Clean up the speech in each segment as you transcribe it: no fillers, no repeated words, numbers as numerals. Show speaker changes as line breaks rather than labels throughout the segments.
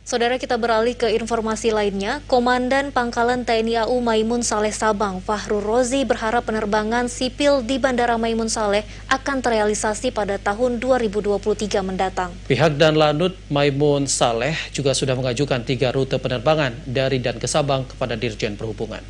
Saudara, kita beralih ke informasi lainnya. Komandan Pangkalan TNI AU Maimun Saleh Sabang, Fahrul Rozi, berharap penerbangan sipil di Bandara Maimun Saleh akan terrealisasi pada tahun 2023 mendatang.
Pihak Danlanut Maimun Saleh juga sudah mengajukan 3 rute penerbangan dari dan ke Sabang kepada Dirjen Perhubungan.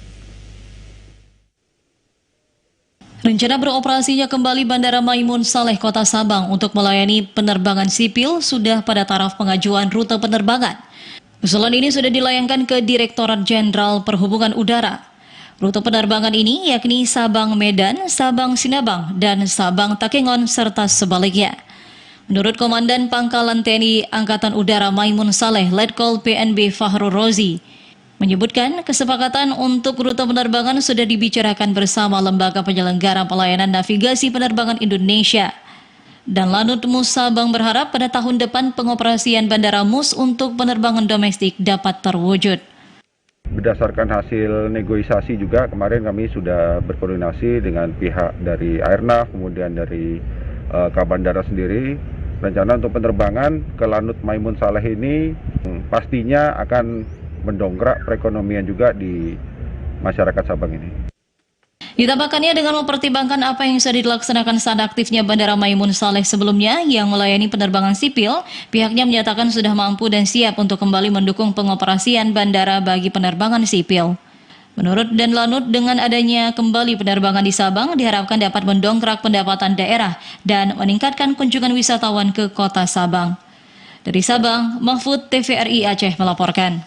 Rencana beroperasinya kembali Bandara Maimun Saleh Kota Sabang untuk melayani penerbangan sipil sudah pada taraf pengajuan rute penerbangan. Usulan ini sudah dilayangkan ke Direktorat Jenderal Perhubungan Udara. Rute penerbangan ini yakni Sabang-Medan, Sabang-Sinabang, dan Sabang-Takengon serta sebaliknya. Menurut Komandan Pangkalan TNI Angkatan Udara Maimun Saleh, Letkol PNB Fahrul Rozi, menyebutkan kesepakatan untuk rute penerbangan sudah dibicarakan bersama Lembaga Penyelenggara Pelayanan Navigasi Penerbangan Indonesia. Dan Lanut Mus Sabang berharap pada tahun depan pengoperasian Bandara Mus untuk penerbangan domestik dapat terwujud.
Berdasarkan hasil negosiasi juga kemarin kami sudah berkoordinasi dengan pihak dari Airnav, kemudian dari Kabandara sendiri. Rencana untuk penerbangan ke Lanut Maimun Saleh ini pastinya akan mendongkrak perekonomian juga di masyarakat Sabang ini.
Ditambahkannya dengan mempertimbangkan apa yang sudah dilaksanakan saat aktifnya Bandara Maimun Saleh sebelumnya yang melayani penerbangan sipil, pihaknya menyatakan sudah mampu dan siap untuk kembali mendukung pengoperasian bandara bagi penerbangan sipil. Menurut Danlanut, dengan adanya kembali penerbangan di Sabang diharapkan dapat mendongkrak pendapatan daerah dan meningkatkan kunjungan wisatawan ke kota Sabang. Dari Sabang, Mahfud TVRI Aceh melaporkan.